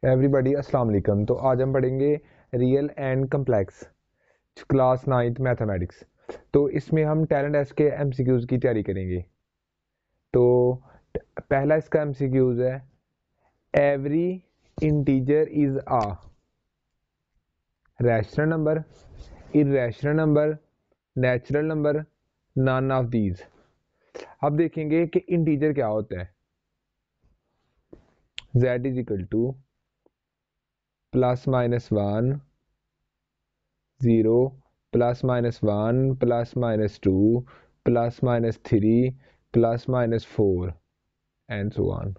Everybody अस्सलाम वालेकुम। तो आज हम पढ़ेंगे real and complex class 9th mathematics. तो इसमें हम टैलेंट टेस्ट के एमसीक्यूज़ की तैयारी करेंगे। तो पहला इसका एमसीक्यूज़ है, every integer is a rational number, irrational number, natural number, none of these. अब देखेंगे कि इंटीजर क्या होता है। z is equal to +-1 0 +-1 +-2 +-3 +-4 and so on.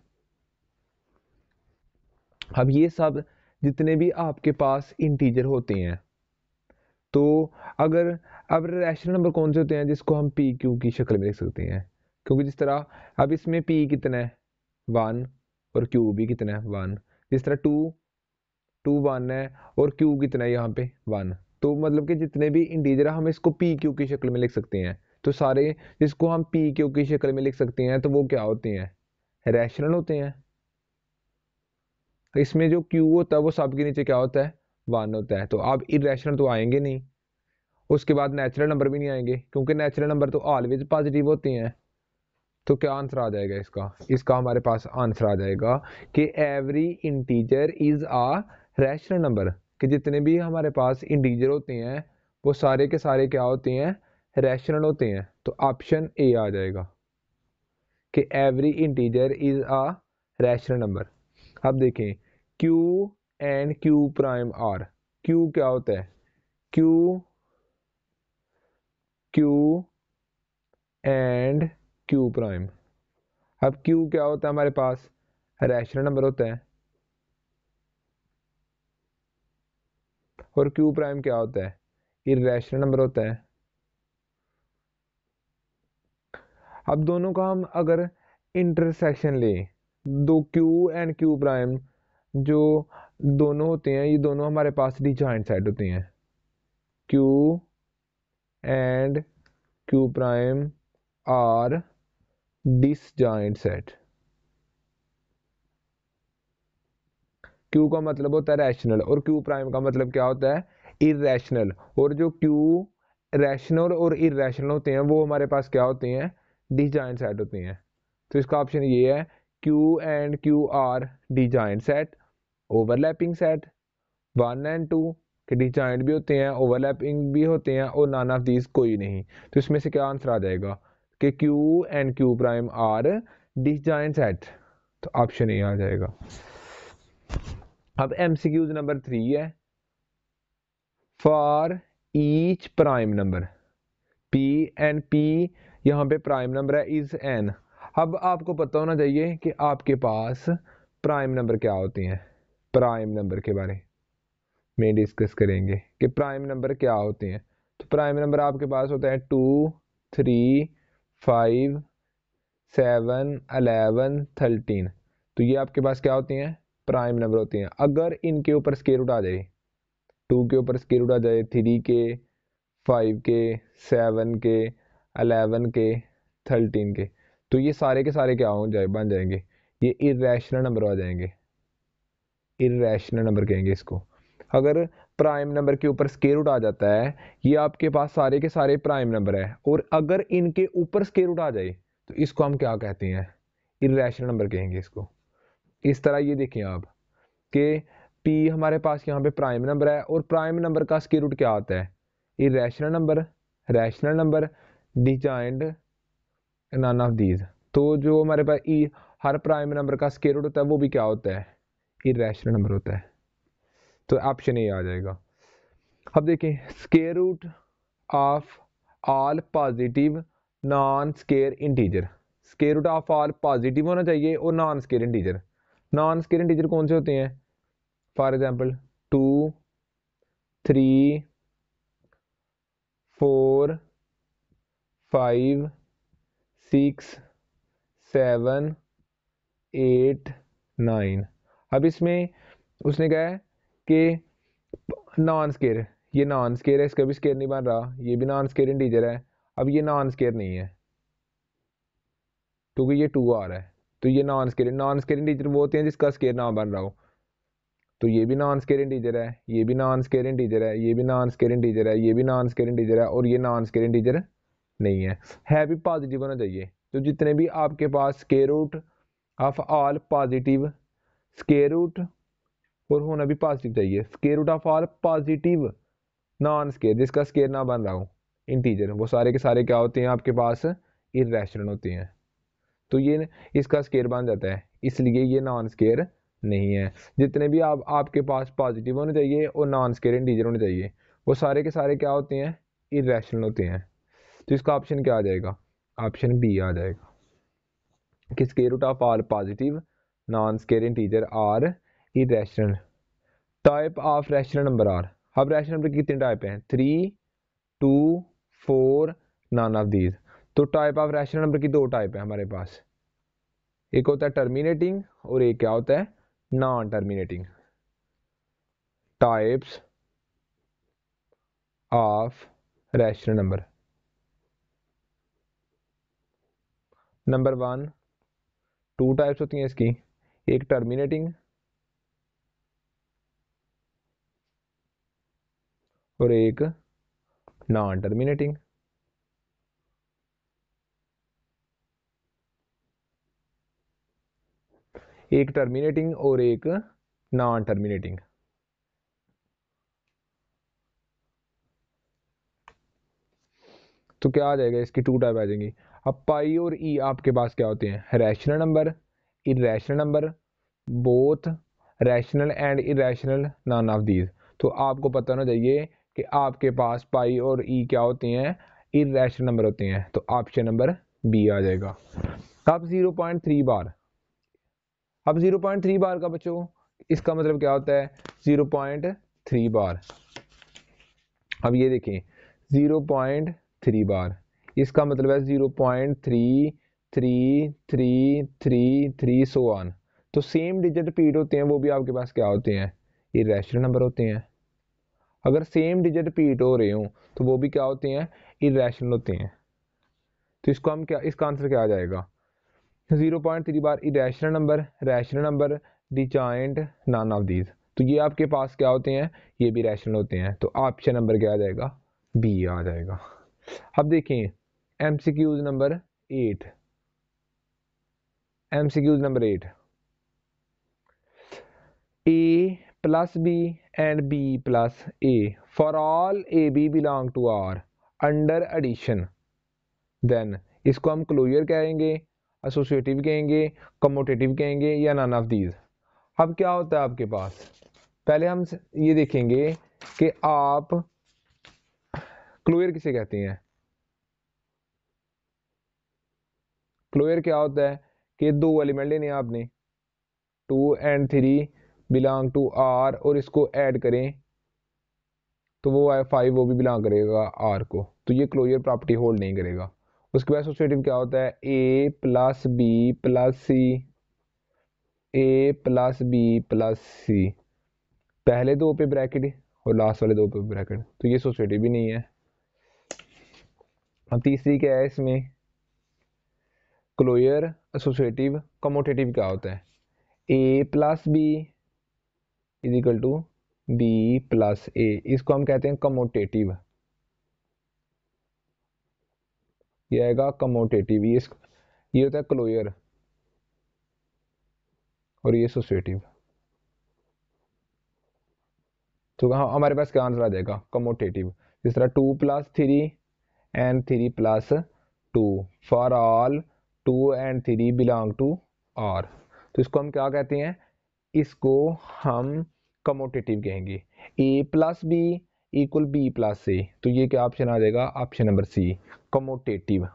अब ये सब जितने भी आपके पास इंटीजर होते हैं, तो अगर अब रैशनल नंबर कौन से होते हैं जिसको हम पी क्यू की शक्ल में लिख सकते हैं, क्योंकि जिस तरह अब इसमें पी कितना है 1 और क्यू भी कितना है 1। जिस तरह 2 1 है और क्यू कितना है यहाँ पे 1। तो मतलब कि जितने भी इंटीजर है हम इसको पी क्यू की शक्ल में लिख सकते हैं। तो सारे जिसको हम पी क्यू की शक्ल में लिख सकते हैं तो वो क्या होते हैं, रैशनल होते हैं। इसमें जो क्यू होता है वो सब के नीचे क्या होता है 1 होता है। तो अब इरेशनल तो आएंगे नहीं, उसके बाद नेचुरल नंबर भी नहीं आएंगे, क्योंकि नेचुरल नंबर तो ऑलवेज पॉजिटिव होते हैं। तो क्या आंसर आ जाएगा इसका, इसका हमारे पास आंसर आ जाएगा कि every integer is a rational number. कि जितने भी हमारे पास इंटीजर होते हैं वो सारे के सारे क्या होते हैं, रैशनल होते हैं। तो ऑप्शन ए आ जाएगा कि every integer is a rational number. अब देखें Q and Q prime are. Q क्या होता है, Q Q and Q prime. अब Q क्या होता है हमारे पास, रैशनल नंबर होता है, और Q प्राइम क्या होता है, इर्रेशनल नंबर होता है। अब दोनों का हम अगर इंटरसेक्शन लें, दो Q एंड Q प्राइम जो दोनों होते हैं ये दोनों हमारे पास डिजॉइंट सेट होते हैं। Q and Q prime are disjoint set. Q का मतलब होता है रैशनल और Q प्राइम का मतलब क्या होता है, इरेशनल। और जो Q रैशनल और इरेशनल होते हैं वो हमारे पास क्या होते हैं, डिसजॉइंट सेट होते हैं। तो इसका ऑप्शन ये है, Q and Q are disjoint set, overlapping set 1 and 2 के डिसजॉइंट भी होते हैं, ओवरलैपिंग भी होते हैं, और नन ऑफ दीज कोई नहीं। तो इसमें से क्या आंसर आ जाएगा कि Q and Q prime are disjoint set. तो ऑप्शन ए आ जाएगा। अब एमसीक्यूज नंबर 3 है, for each prime number P and P यहाँ पे प्राइम नंबर है इज एन। अब आपको पता होना चाहिए कि आपके पास प्राइम नंबर क्या होते हैं। प्राइम नंबर के बारे में डिस्कस करेंगे कि प्राइम नंबर क्या होते हैं। तो प्राइम नंबर आपके पास होता है 2 3 5 7 11 13। तो ये आपके पास क्या होती हैं, प्राइम नंबर होती हैं। अगर इनके ऊपर स्क्वायर रूट आ जाए, 2 के ऊपर स्क्वायर रूट आ जाए, 3 के 5 के 7 के 11 के 13 के, तो ये सारे के सारे क्या हो जाए बन जाएंगे, ये इरेशनल नंबर आ जाएंगे। इरेशनल नंबर कहेंगे इसको। अगर प्राइम नंबर के ऊपर स्क्वायर रूट आ जाता है, ये आपके पास सारे के सारे प्राइम नंबर है, और अगर इनके ऊपर स्क्वायर रूट आ जाए तो इसको हम क्या कहते हैं, इरेशनल नंबर कहेंगे इसको। इस तरह ये देखें आप कि P हमारे पास यहाँ पे प्राइम नंबर है, और प्राइम नंबर का स्क्वायर रूट क्या आता है, irrational number, rational number, designed, none of these. तो जो हमारे पास हर प्राइम नंबर का स्क्वायर रूट होता है वो भी क्या होता है, इरेशनल नंबर होता है। तो ऑप्शन ए आ जाएगा। अब देखें square root of all positive non square integer. Square root of all positive होना चाहिए और non square integer. Non square integer कौन से होते हैं, फॉर एग्जाम्पल 2 3 4 5 6 7 8 9। अब इसमें उसने कहा है कि नॉन स्केयर, ये नॉन स्केयर है, इसका भी स्केयर नहीं बन रहा, ये भी नॉन स्केयर इंटीजर है। अब ये नॉन स्केयर नहीं है क्योंकि ये 2 आ रहा है, तो ये नॉन स्केयर इंटीजर वो होते हैं जिसका स्केयर ना बन रहा हो। तो ये भी नॉन स्केयर इंटीजर है, ये भी नॉन स्केयर इंटीजर है, ये भी नॉन स्केयर इंटीजर है, ये भी नॉन स्केयर इंटीजर है, और ये नॉन स्केयर इंटीजर नहीं है भी पॉजिटिव होना चाहिए। तो जितने भी आपके पास square root of all positive, square root और होना भी पॉजिटिव चाहिए, square root of all positive non square जिसका स्केयर ना बन रहा हो इंटीजर, वो सारे के सारे क्या होते हैं आपके पास, इर्रेशनल होते हैं। तो ये इसका स्केयर बन जाता है, इसलिए ये नॉन स्केयर नहीं है। जितने भी आपके पास पॉजिटिव होने चाहिए और नॉन स्केयर इंटीजर होने चाहिए, वो सारे के सारे क्या होते हैं, इर्रेशनल होते हैं। तो इसका ऑप्शन क्या आ जाएगा, ऑप्शन बी आ जाएगा कि square root of all positive non square integer are irrational. Type of rational number are, अब रैशनल नंबर कितने टाइप हैं, 3, 2, 4, नॉन ऑफ दीज। तो टाइप ऑफ रैशनल नंबर की दो टाइप है हमारे पास, एक होता है टर्मिनेटिंग और एक क्या होता है non terminating. Types of rational number, number 1, 2 types होती हैं इसकी, एक टर्मिनेटिंग और एक नॉन टर्मिनेटिंग। एक टर्मिनेटिंग और एक नॉन टर्मिनेटिंग। तो क्या आ जाएगा, इसकी टू टाइप आ जाएंगी। अब पाई और ई आपके पास क्या होते हैं, rational number, irrational number, both rational and irrational, non of these. तो आपको पता होना चाहिए कि आपके पास पाई और ई क्या होते हैं, इरेशनल नंबर होते हैं। तो ऑप्शन नंबर बी आ जाएगा। अब 0.3 बार, अब 0.3 बार का बच्चों इसका मतलब क्या होता है, 0.3 बार। अब ये देखें 0.3 बार, इसका मतलब है 0.333333 सो ऑन। तो सेम डिजिट रिपीट होते हैं, वो भी आपके पास क्या होते हैं, इरेशनल नंबर होते हैं। अगर सेम डिजिट रिपीट हो रहे हो तो वो भी क्या होते हैं, इरेशनल होते हैं। तो इसको हम क्या, इसका आंसर क्या आ जाएगा, 0.3 बार irrational number, rational number, designed, none of these. तो ये आपके पास क्या होते हैं, ये भी रैशनल होते हैं। तो ऑप्शन नंबर क्या आ जाएगा, बी आ जाएगा। अब देखें MCQs number 8, MCQs number 8, a plus b and b plus a for all a b belong to R under addition, then इसको हम क्लोजर कहेंगे, एसोसिएटिव कहेंगे, कम्यूटेटिव कहेंगे, या नॉन ऑफ दीज। अब क्या होता है आपके पास, पहले हम ये देखेंगे कि आप क्लोजर किसे कहते हैं। क्लोजर क्या होता है कि दो एलिमेंट लेने हैं आपने, 2 and 3 बिलोंग टू आर, और इसको ऐड करें तो वो है 5, वो भी बिलोंग करेगा आर को। तो ये क्लोजर प्रॉपर्टी होल्ड नहीं करेगा। उसके बाद एसोसिएटिव क्या होता है, A plus B plus C, A plus B plus सी, पहले दो पे ब्रैकेट और लास्ट वाले दो पे ब्रैकेट। तो ये एसोसिएटिव भी नहीं है। अब तीसरी क्या है इसमें, क्लोजर, एसोसिएटिव, कम्यूटेटिव क्या होता है, A plus B is equal to B plus A, इसको हम कहते हैं कम्यूटेटिव। ये आएगा कम्यूटेटिव, ये होता है क्लोजर और ये एसोसिएटिव। तो हमारे पास क्या आंसर आ जाएगा, कम्यूटेटिव। जिस तरह 2 + 3 and 3 + 2 for all 2 and 3 belong to R. तो इसको हम क्या कहते हैं, इसको हम कम्यूटेटिव कहेंगे। A plus B equal B plus A, तो ये क्या ऑप्शन आ जाएगा, ऑप्शन नंबर सी, कम्यूटेटिव।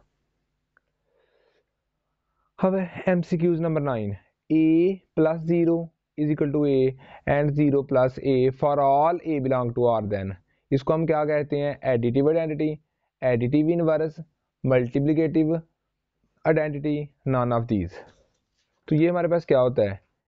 अब MCQs number 9, A plus 0 is equal to A and 0 + A for all A belong to R, then इसको हम क्या कहते हैं, additive identity, additive inverse, multiplicative identity, none of these. तो ये हमारे पास क्या होता है,